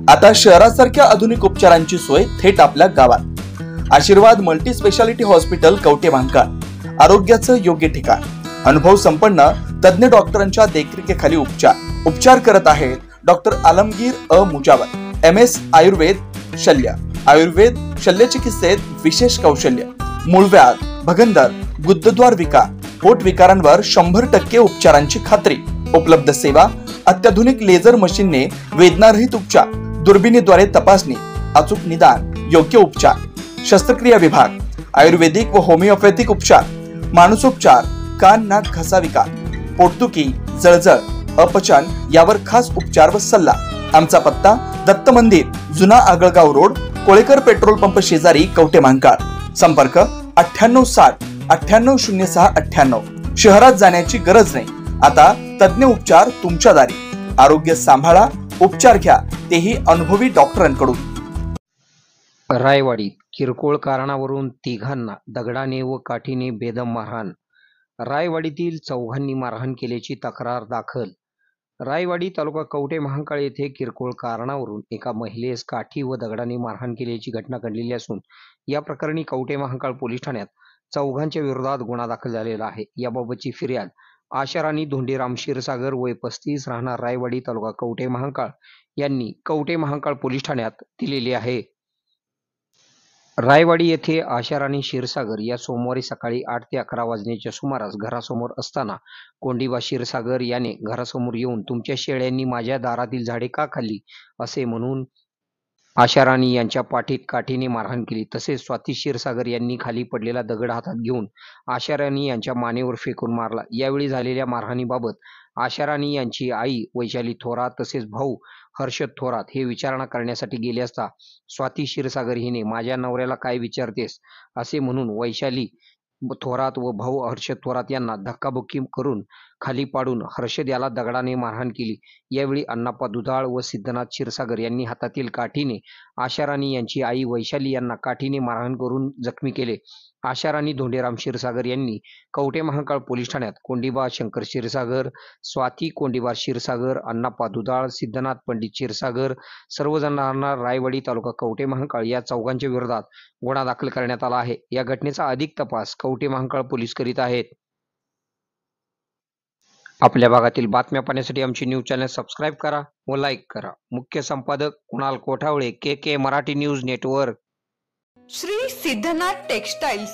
आता शहरासारख्या आधुनिक उपचारांची सोय थेट आपल्या गावात। आशीर्वाद मल्टी स्पेशालिटी हॉस्पिटल कवठेमहांकाळ, आरोग्याचं योग्य ठिकाण, अनुभव संपन्न तज्ञ डॉक्टरांच्या देखरेखीखाली उपचार करत आहेत डॉक्टर आलमगीर मुजावर, MS आयुर्वेद शल्य, आयुर्वेद शल्य चिकित्सेत विशेष कौशल्य, मूळव्याध, भगंदर, गुदद्वार विकार, पोट विकारांवर 100% उपचारांची खात्री, उपलब्ध सेवा, अत्याधुनिक लेझर मशीनने वेदनारहित उपचार, दुर्बिणीद्वारे तपासणी, अचूक निदान, योग्य उपचार, शस्त्रक्रिया विभाग, आयुर्वेदिक व होमिओपॅथिक उपचार, मानसोपचार, कान नाक घसा विकार, पोटदुखी, जळजळ, अपचन यावर खास उपचार व सल्ला। आमचा पत्ता दत्त मंदिर, जुना Agalgaon road, Kolekar petrol pump शेजारी, कवठेमहांकाळ। संपर्क 9860 9806 98। शहरात जाण्याची गरज नाही, आता तज्ञ उपचार तुमच्या दारी। आरोग्य सांभाळा, उपचार घ्या, तेही अनुभवी डॉक्टरांकडून। रायवाडीत किरकोळ कारणावरून तिघांना दगडाने व काठीने बेदम मारहाण। रायवाडीतील चौघांनी मारहाण केल्याची तक्रार दाखल। रायवाडी तालुका कवठेमहांकाळ येथे किरकोळ कारणावरून एका महिलेस काठी व दगडाने मारहाण केल्याची घटना घडलेली असून या प्रकरणी कवठेमहांकाळ पोलीस ठाण्यात चौघांच्या विरोधात गुन्हा दाखल झालेला आहे। याबाबतची फिर्याद आशाराणी धोंडीराम क्षीरसागर वय 35 राहणार रायवाडी तालुका कवठेमहांकाळ यांनी कवठेमहांकाळ पोलीस ठाण्यात दिलेली आहे। रायवाडी येथे आशाराणी क्षीरसागर या सोमवारी सकाळी 8 ते 11 वाजण्याच्या सुमारास घरासमोर असताना कोंडिबा क्षीरसागर याने घरासमोर येऊन तुमच्या शेळ्यांनी माझ्या दारातील झाडे का खाल्ली असे म्हणून आशाराणी यांच्या पाठीत काठीने मारहाण केली। तसेच स्वाती क्षीरसागर यांनी खाली पडलेला दगड हातात घेऊन आशाराणी यांच्या मानेवर फेकून मारला। यावेळी झालेल्या मारहाणीबाबत आशाराणी यांची आई वैशाली थोरात तसेच भाऊ हर्षद थोरात हे विचारणा करण्यासाठी गेले असता स्वाती क्षीरसागर हिने माझ्या नवऱ्याला काय विचारतेस असे म्हणून वैशाली थोरात व भाऊ हर्षद थोरात यांना धक्काबुक्की करून खाली पाडून हर्षद याला दगडाने मारहाण केली। यावेळी अण्णाप्पा दुधाळ व सिद्धनाथ क्षीरसागर यांनी हातातील काठीने आशाराणी यांची आई वैशाली यांना काठीने मारहाण करून जखमी केले। आशाराणी धोंडीराम क्षीरसागर यांनी कवठेमहांकाळ पोलीस ठाण्यात कोंडिबा शंकर क्षीरसागर, स्वाती कोंडिबा क्षीरसागर, अण्णाप्पा दुधाळ, सिद्धनाथ पंडित क्षीरसागर सर्वजण राहणार रायवाडी तालुका कवठेमहांकाळ या चौघांच्या विरोधात गुन्हा दाखल करण्यात आला आहे। या घटनेचा अधिक तपास कवठेमहांकाळ पोलीस करीत आहेत। आपल्या भागातील बातम्या पाहण्यासाठी आमची न्यूज चॅनल सबस्क्राईब करा व लाईक करा। मुख्य संपादक Kunal Kothavale, KK Marathi news network. Shri Siddhnath textiles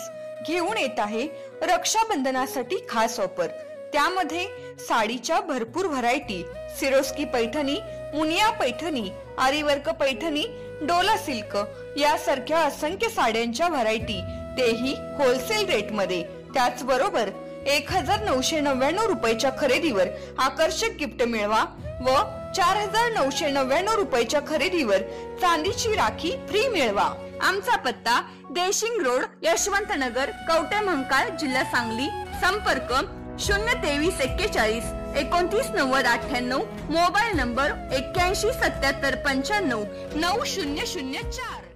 घेऊन येत आहे रक्षाबंधनासाठी खास ऑफर। त्यामध्ये साडीच्या भरपूर व्हरायटी, सिरोस्की पैठणी, मुनिया पैठणी, आरीवर्क पैठणी, डोला सिल्क यासारख्या असंख्य साड्यांच्या व्हरायटी, तेही होलसेल रेट मध्ये। त्याचबरोबर 1999 रुपयाच्या खरेदीवर आकर्षक गिफ्ट मिळवा व 4999 रुपयाच्या खरेदीवर चांदीची राखी फ्री मिळवा। आमचा पत्ता देशिंग रोड, यशवंतनगर, कवठेमहांकाळ, जिल्हा सांगली। संपर्क 023 41 29 90 98। Mobile number 81 77 95 9004।